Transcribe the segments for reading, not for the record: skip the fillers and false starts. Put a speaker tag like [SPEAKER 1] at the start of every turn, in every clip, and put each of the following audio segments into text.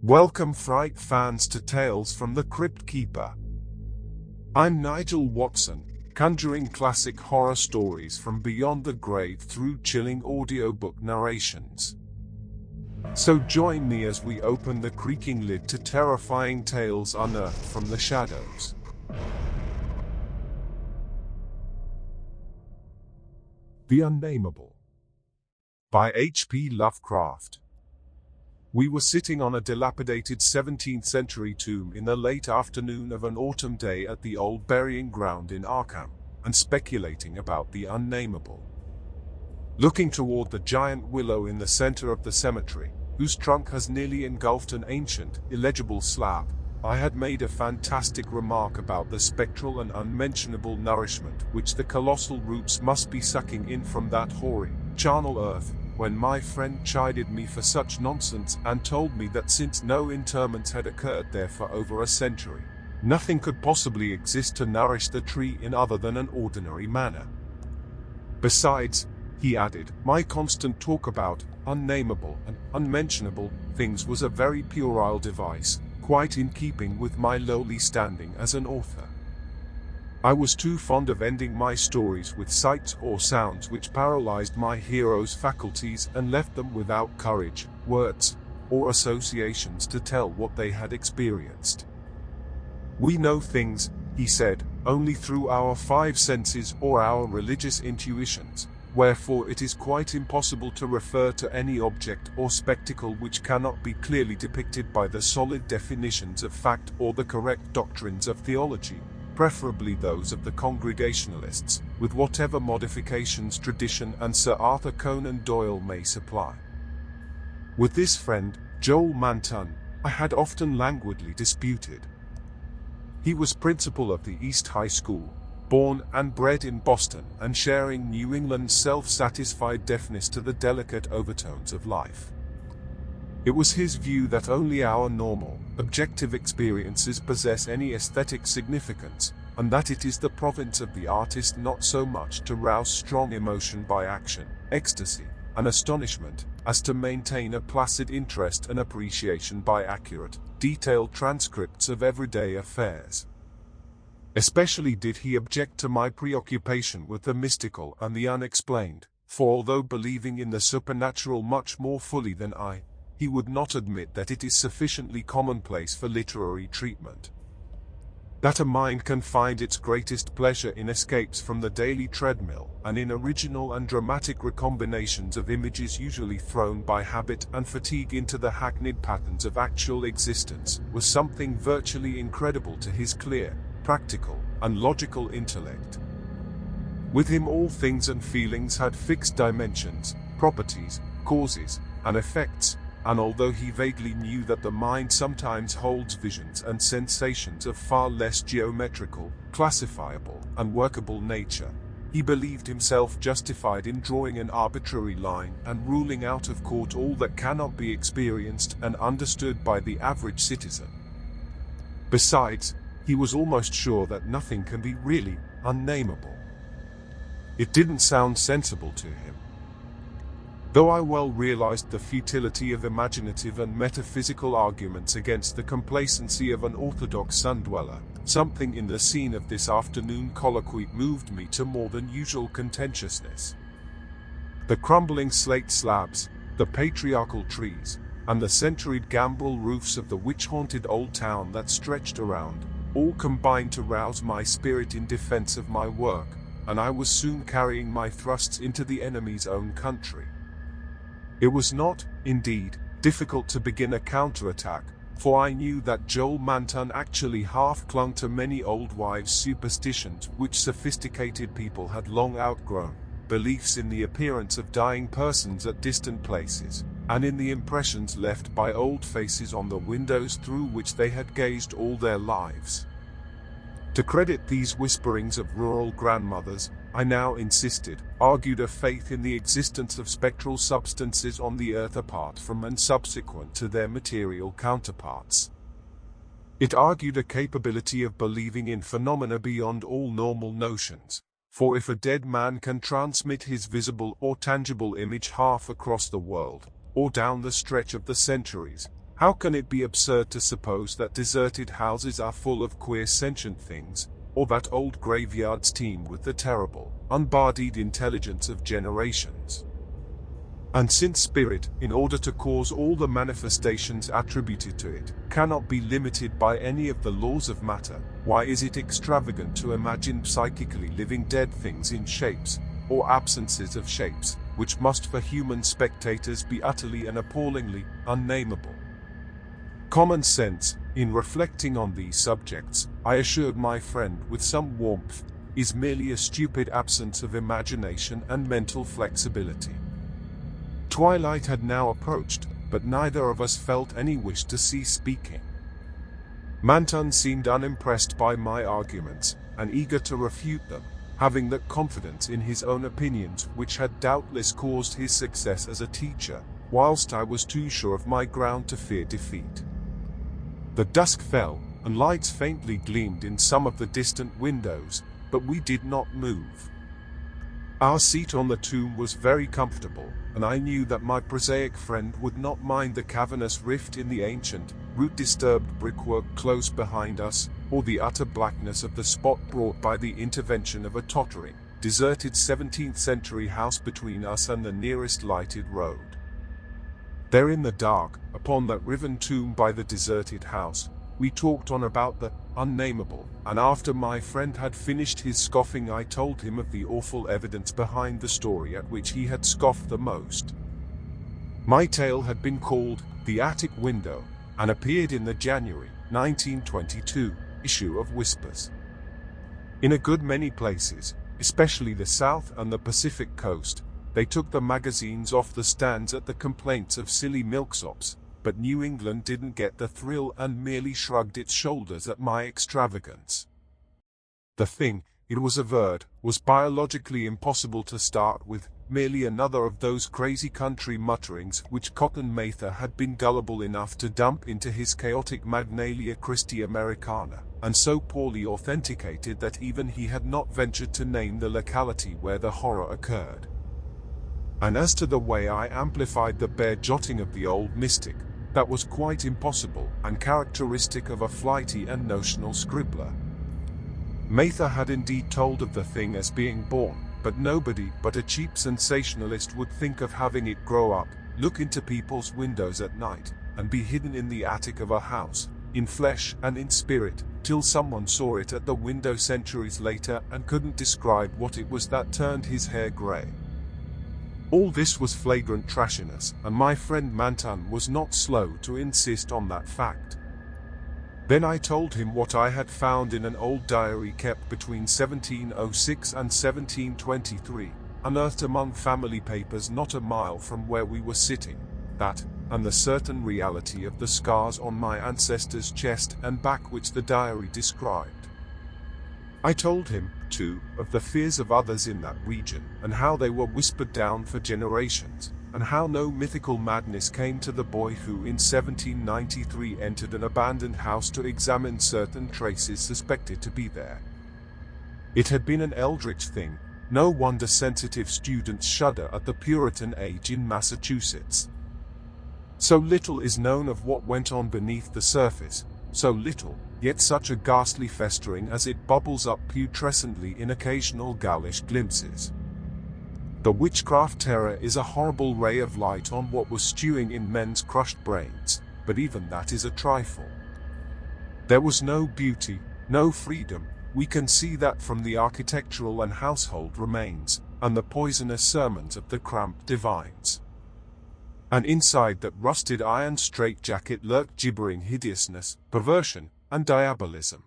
[SPEAKER 1] Welcome fright fans to Tales from the Cryptkeeper. I'm Nigel Watson, conjuring classic horror stories from beyond the grave through chilling audiobook narrations. So join me as we open the creaking lid to terrifying tales unearthed from the shadows. The Unnamable by H.P. Lovecraft. We were sitting on a dilapidated 17th century tomb in the late afternoon of an autumn day at the old burying ground in Arkham, and speculating about the Unnamable. Looking toward the giant willow in the center of the cemetery, whose trunk has nearly engulfed an ancient, illegible slab, I had made a fantastic remark about the spectral and unmentionable nourishment which the colossal roots must be sucking in from that hoary, charnel earth, when my friend chided me for such nonsense and told me that since no interments had occurred there for over a century, nothing could possibly exist to nourish the tree in other than an ordinary manner. Besides, he added, my constant talk about unnamable and unmentionable things was a very puerile device, quite in keeping with my lowly standing as an author. I was too fond of ending my stories with sights or sounds which paralyzed my heroes' faculties and left them without courage, words, or associations to tell what they had experienced. We know things, he said, only through our five senses or our religious intuitions, wherefore it is quite impossible to refer to any object or spectacle which cannot be clearly depicted by the solid definitions of fact or the correct doctrines of theology, preferably those of the Congregationalists, with whatever modifications tradition and Sir Arthur Conan Doyle may supply. With this friend, Joel Manton, I had often languidly disputed. He was principal of the East High School, born and bred in Boston and sharing New England's self-satisfied deafness to the delicate overtones of life. It was his view that only our normal, objective experiences possess any aesthetic significance, and that it is the province of the artist not so much to rouse strong emotion by action, ecstasy, and astonishment, as to maintain a placid interest and appreciation by accurate, detailed transcripts of everyday affairs. Especially did he object to my preoccupation with the mystical and the unexplained, for although believing in the supernatural much more fully than I, he would not admit that it is sufficiently commonplace for literary treatment. That a mind can find its greatest pleasure in escapes from the daily treadmill and in original and dramatic recombinations of images usually thrown by habit and fatigue into the hackneyed patterns of actual existence was something virtually incredible to his clear, practical, and logical intellect. With him all things and feelings had fixed dimensions, properties, causes, and effects, and although he vaguely knew that the mind sometimes holds visions and sensations of far less geometrical, classifiable, and workable nature, he believed himself justified in drawing an arbitrary line and ruling out of court all that cannot be experienced and understood by the average citizen. Besides, he was almost sure that nothing can be really unnamable. It didn't sound sensible to him. Though I well realized the futility of imaginative and metaphysical arguments against the complacency of an orthodox sun-dweller, something in the scene of this afternoon colloquy moved me to more than usual contentiousness. The crumbling slate slabs, the patriarchal trees, and the centuried gambrel roofs of the witch-haunted old town that stretched around, all combined to rouse my spirit in defense of my work, and I was soon carrying my thrusts into the enemy's own country. It was not, indeed, difficult to begin a counterattack, for I knew that Joel Manton actually half clung to many old wives' superstitions which sophisticated people had long outgrown, beliefs in the appearance of dying persons at distant places, and in the impressions left by old faces on the windows through which they had gazed all their lives. To credit these whisperings of rural grandmothers, I now insisted, argued a faith in the existence of spectral substances on the earth apart from and subsequent to their material counterparts. It argued a capability of believing in phenomena beyond all normal notions, for if a dead man can transmit his visible or tangible image half across the world, or down the stretch of the centuries, How can it be absurd to suppose that deserted houses are full of queer sentient things, or that old graveyards teem with the terrible, unbodied intelligence of generations? And since spirit, in order to cause all the manifestations attributed to it, cannot be limited by any of the laws of matter, why is it extravagant to imagine psychically living dead things in shapes, or absences of shapes, which must for human spectators be utterly and appallingly unnamable? Common sense, in reflecting on these subjects, I assured my friend with some warmth, is merely a stupid absence of imagination and mental flexibility. Twilight had now approached, but neither of us felt any wish to cease speaking. Manton seemed unimpressed by my arguments, and eager to refute them, having that confidence in his own opinions which had doubtless caused his success as a teacher, whilst I was too sure of my ground to fear defeat. The dusk fell, and lights faintly gleamed in some of the distant windows, but we did not move. Our seat on the tomb was very comfortable, and I knew that my prosaic friend would not mind the cavernous rift in the ancient, root-disturbed brickwork close behind us, or the utter blackness of the spot brought by the intervention of a tottering, deserted 17th-century house between us and the nearest lighted road. There in the dark, upon that riven tomb by the deserted house, we talked on about the unnamable, and after my friend had finished his scoffing I told him of the awful evidence behind the story at which he had scoffed the most. My tale had been called The Attic Window, and appeared in the January 1922 issue of Whispers. In a good many places, especially the South and the Pacific coast, they took the magazines off the stands at the complaints of silly milksops, but New England didn't get the thrill and merely shrugged its shoulders at my extravagance. The thing, it was averred, was biologically impossible to start with, merely another of those crazy country mutterings which Cotton Mather had been gullible enough to dump into his chaotic Magnalia Christi Americana, and so poorly authenticated that even he had not ventured to name the locality where the horror occurred. And as to the way I amplified the bare jotting of the old mystic, that was quite impossible and characteristic of a flighty and notional scribbler. Mather had indeed told of the thing as being born, but nobody but a cheap sensationalist would think of having it grow up, look into people's windows at night, and be hidden in the attic of a house, in flesh and in spirit, till someone saw it at the window centuries later and couldn't describe what it was that turned his hair grey. All this was flagrant trashiness, and my friend Manton was not slow to insist on that fact. Then I told him what I had found in an old diary kept between 1706 and 1723, unearthed among family papers not a mile from where we were sitting, that, and the certain reality of the scars on my ancestor's chest and back which the diary described. I told him, too, of the fears of others in that region, and how they were whispered down for generations, and how no mythical madness came to the boy who in 1793 entered an abandoned house to examine certain traces suspected to be there. It had been an eldritch thing, no wonder sensitive students shudder at the Puritan age in Massachusetts. So little is known of what went on beneath the surface, so little, yet such a ghastly festering as it bubbles up putrescently in occasional ghoulish glimpses. The witchcraft terror is a horrible ray of light on what was stewing in men's crushed brains, but even that is a trifle. There was no beauty, no freedom, we can see that from the architectural and household remains, and the poisonous sermons of the cramped divines. And inside that rusted iron straitjacket lurked gibbering hideousness, perversion, and diabolism.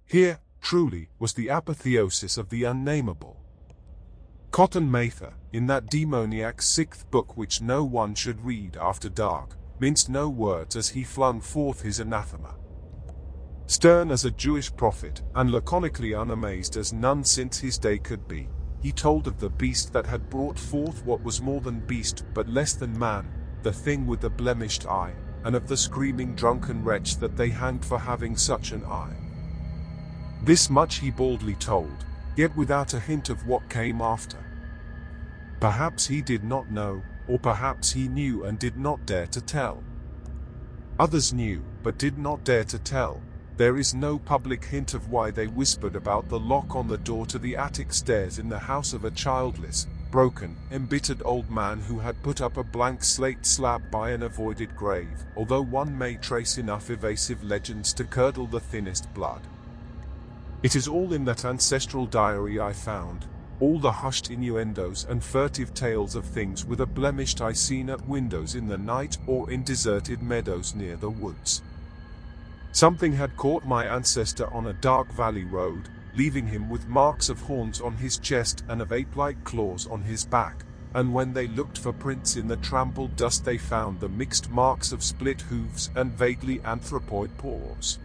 [SPEAKER 1] Here, truly, was the apotheosis of the unnamable. Cotton Mather, in that demoniac sixth book which no one should read after dark, minced no words as he flung forth his anathema. Stern as a Jewish prophet, and laconically unamazed as none since his day could be, he told of the beast that had brought forth what was more than beast but less than man, the thing with the blemished eye, and of the screaming drunken wretch that they hanged for having such an eye. This much he baldly told, yet without a hint of what came after. Perhaps he did not know, or perhaps he knew and did not dare to tell. Others knew, but did not dare to tell. There is no public hint of why they whispered about the lock on the door to the attic stairs in the house of a childless, broken, embittered old man who had put up a blank slate slab by an avoided grave, although one may trace enough evasive legends to curdle the thinnest blood. It is all in that ancestral diary I found, all the hushed innuendos and furtive tales of things with a blemished eye seen at windows in the night or in deserted meadows near the woods. Something had caught my ancestor on a dark valley road, leaving him with marks of horns on his chest and of ape-like claws on his back, and when they looked for prints in the trampled dust they found the mixed marks of split hooves and vaguely anthropoid paws.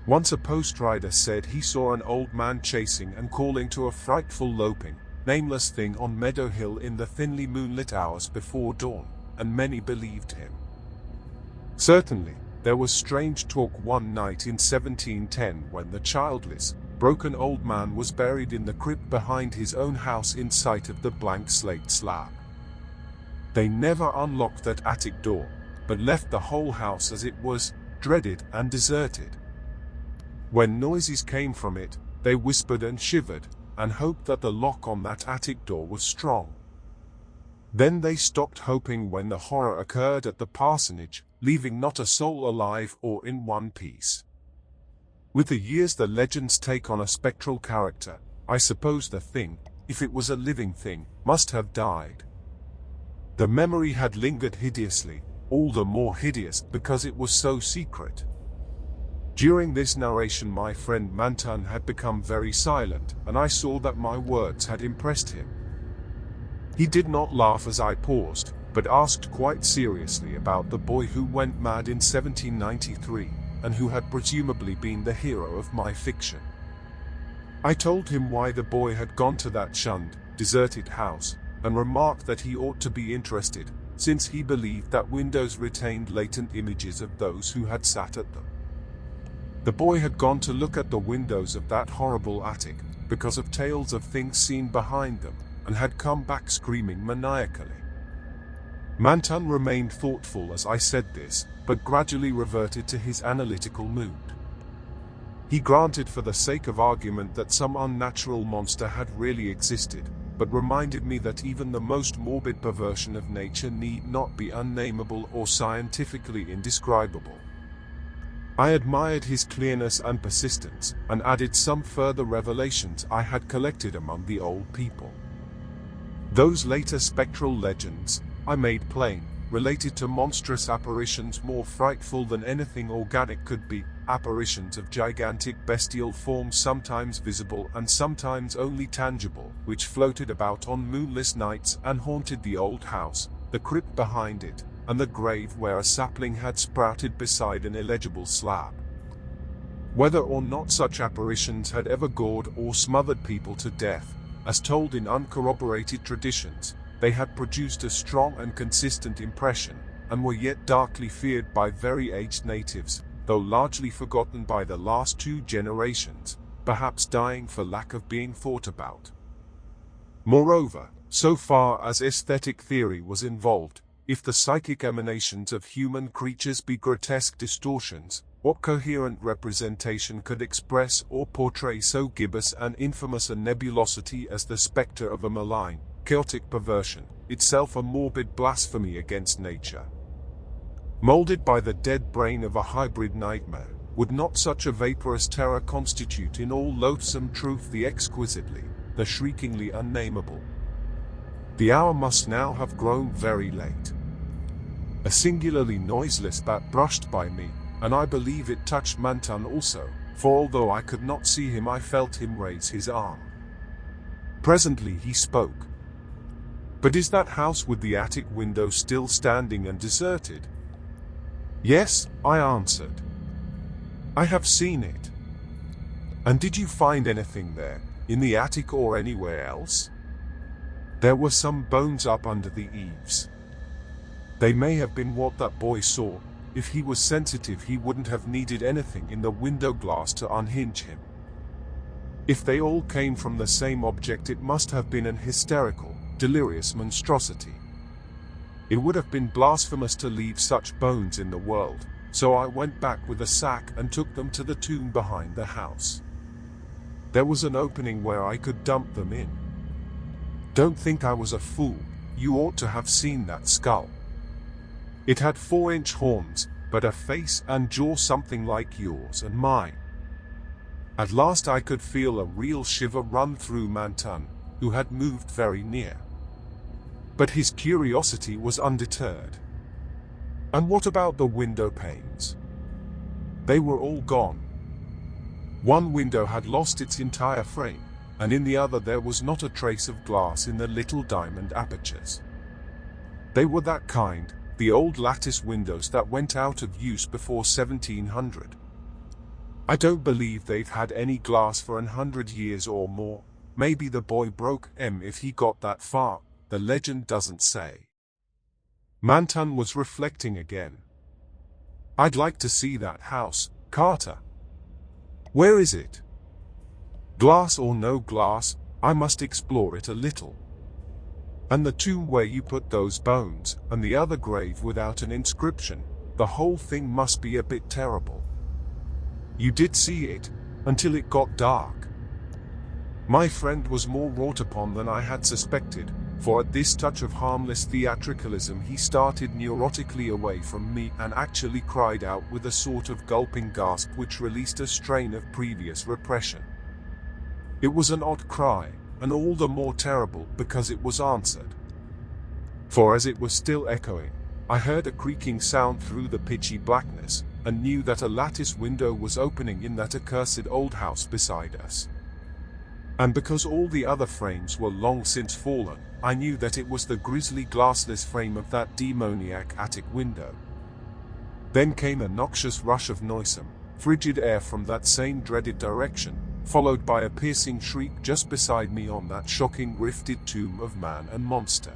[SPEAKER 1] Once a post-rider said he saw an old man chasing and calling to a frightful loping, nameless thing on Meadow Hill in the thinly moonlit hours before dawn, and many believed him. Certainly, there was strange talk one night in 1710 when the childless, broken old man was buried in the crypt behind his own house in sight of the blank slate slab. They never unlocked that attic door, but left the whole house as it was, dreaded and deserted. When noises came from it, they whispered and shivered, and hoped that the lock on that attic door was strong. Then they stopped hoping when the horror occurred at the parsonage, leaving not a soul alive or in one piece. With the years the legends take on a spectral character. I suppose the thing, if it was a living thing, must have died. The memory had lingered hideously, all the more hideous because it was so secret. During this narration my friend Manton had become very silent, and I saw that my words had impressed him. He did not laugh as I paused, but asked quite seriously about the boy who went mad in 1793, and who had presumably been the hero of my fiction. I told him why the boy had gone to that shunned, deserted house, and remarked that he ought to be interested, since he believed that windows retained latent images of those who had sat at them. The boy had gone to look at the windows of that horrible attic, because of tales of things seen behind them, and had come back screaming maniacally. Manton remained thoughtful as I said this, but gradually reverted to his analytical mood. He granted for the sake of argument that some unnatural monster had really existed, but reminded me that even the most morbid perversion of nature need not be unnameable or scientifically indescribable. I admired his clearness and persistence, and added some further revelations I had collected among the old people. Those later spectral legends, I made plain, related to monstrous apparitions more frightful than anything organic could be, apparitions of gigantic bestial forms sometimes visible and sometimes only tangible, which floated about on moonless nights and haunted the old house, the crypt behind it, and the grave where a sapling had sprouted beside an illegible slab. Whether or not such apparitions had ever gored or smothered people to death, as told in uncorroborated traditions, they had produced a strong and consistent impression, and were yet darkly feared by very aged natives, though largely forgotten by the last 2 generations, perhaps dying for lack of being thought about. Moreover, so far as aesthetic theory was involved, if the psychic emanations of human creatures be grotesque distortions, what coherent representation could express or portray so gibbous and infamous a nebulosity as the spectre of a malign, chaotic perversion, itself a morbid blasphemy against nature? Molded by the dead brain of a hybrid nightmare, would not such a vaporous terror constitute in all loathsome truth the exquisitely, the shriekingly unnameable? The hour must now have grown very late. A singularly noiseless bat brushed by me, and I believe it touched Manton also, for although I could not see him I felt him raise his arm. Presently he spoke. "But is that house with the attic window still standing and deserted?" "Yes," I answered. "I have seen it." "And did you find anything there, in the attic or anywhere else?" "There were some bones up under the eaves." "They may have been what that boy saw. If he was sensitive he wouldn't have needed anything in the window glass to unhinge him. If they all came from the same object it must have been an hysterical, delirious monstrosity." It would have been blasphemous to leave such bones in the world, so I went back with a sack and took them to the tomb behind the house. There was an opening where I could dump them in. Don't think I was a fool, you ought to have seen that skull. It had 4-inch horns, but a face and jaw something like yours and mine. At last I could feel a real shiver run through Manton, who had moved very near. But his curiosity was undeterred. And what about the window panes? They were all gone. One window had lost its entire frame, and in the other there was not a trace of glass in the little diamond apertures. They were that kind, the old lattice windows that went out of use before 1700. I don't believe they've had any glass for 100 years or more. Maybe the boy broke them if he got that far, the legend doesn't say. Manton was reflecting again. I'd like to see that house, Carter. Where is it? Glass or no glass, I must explore it a little. And the tomb where you put those bones, and the other grave without an inscription, the whole thing must be a bit terrible. You did see it, until it got dark. My friend was more wrought upon than I had suspected, for at this touch of harmless theatricalism he started neurotically away from me and actually cried out with a sort of gulping gasp which released a strain of previous repression. It was an odd cry, and all the more terrible because it was answered. For as it was still echoing, I heard a creaking sound through the pitchy blackness, and knew that a lattice window was opening in that accursed old house beside us. And because all the other frames were long since fallen, I knew that it was the grisly glassless frame of that demoniac attic window. Then came a noxious rush of noisome, frigid air from that same dreaded direction, followed by a piercing shriek just beside me on that shocking rifted tomb of man and monster.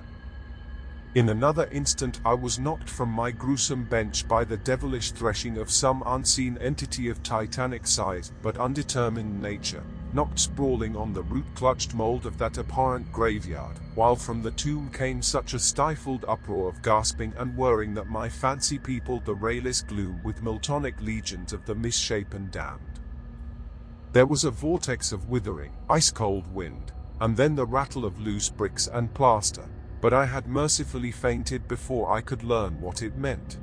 [SPEAKER 1] In another instant I was knocked from my gruesome bench by the devilish threshing of some unseen entity of titanic size but undetermined nature, knocked sprawling on the root-clutched mold of that abhorrent graveyard, while from the tomb came such a stifled uproar of gasping and whirring that my fancy peopled the rayless gloom with Miltonic legions of the misshapen damned. There was a vortex of withering, ice-cold wind, and then the rattle of loose bricks and plaster, but I had mercifully fainted before I could learn what it meant.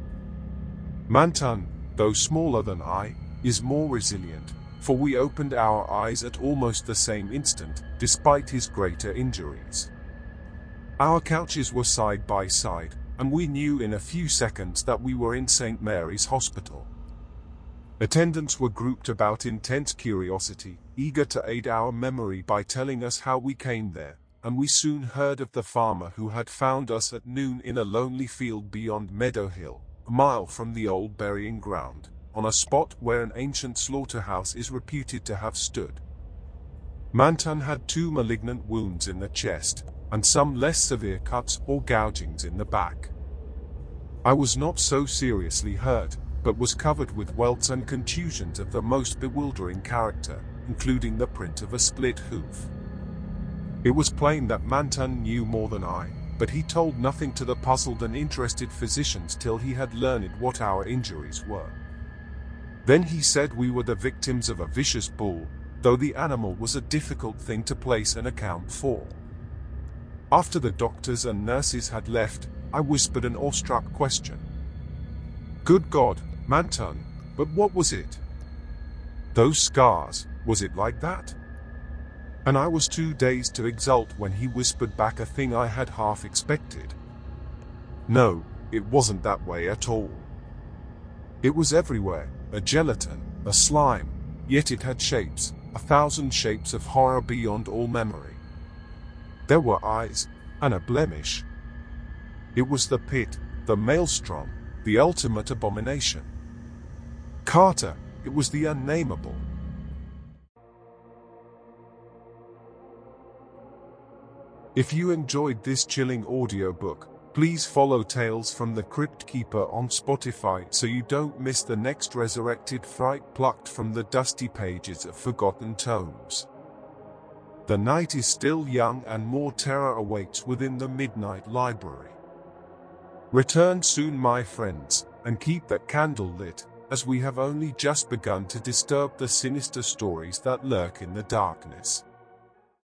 [SPEAKER 1] Manton, though smaller than I, is more resilient, for we opened our eyes at almost the same instant, despite his greater injuries. Our couches were side by side, and we knew in a few seconds that we were in St. Mary's Hospital. Attendants were grouped about intense curiosity, eager to aid our memory by telling us how we came there, and we soon heard of the farmer who had found us at noon in a lonely field beyond Meadow Hill, a mile from the old burying ground, on a spot where an ancient slaughterhouse is reputed to have stood. Manton had 2 malignant wounds in the chest, and some less severe cuts or gougings in the back. I was not so seriously hurt, but was covered with welts and contusions of the most bewildering character, including the print of a split hoof. It was plain that Manton knew more than I, but he told nothing to the puzzled and interested physicians till he had learned what our injuries were. Then he said we were the victims of a vicious bull, though the animal was a difficult thing to place an account for. After the doctors and nurses had left, I whispered an awestruck question. Good God, Manton, but what was it? Those scars, was it like that? And I was too dazed to exult when he whispered back a thing I had half expected. No, it wasn't that way at all. It was everywhere, a gelatin, a slime, yet it had shapes, 1,000 shapes of horror beyond all memory. There were eyes, and a blemish. It was the pit, the maelstrom, the ultimate abomination. Carter, it was the Unnamable. If you enjoyed this chilling audiobook, please follow Tales from the Cryptkeeper on Spotify so you don't miss the next resurrected fright plucked from the dusty pages of forgotten tomes. The night is still young and more terror awaits within the Midnight Library. Return soon, my friends, and keep that candle lit, as we have only just begun to disturb the sinister stories that lurk in the darkness.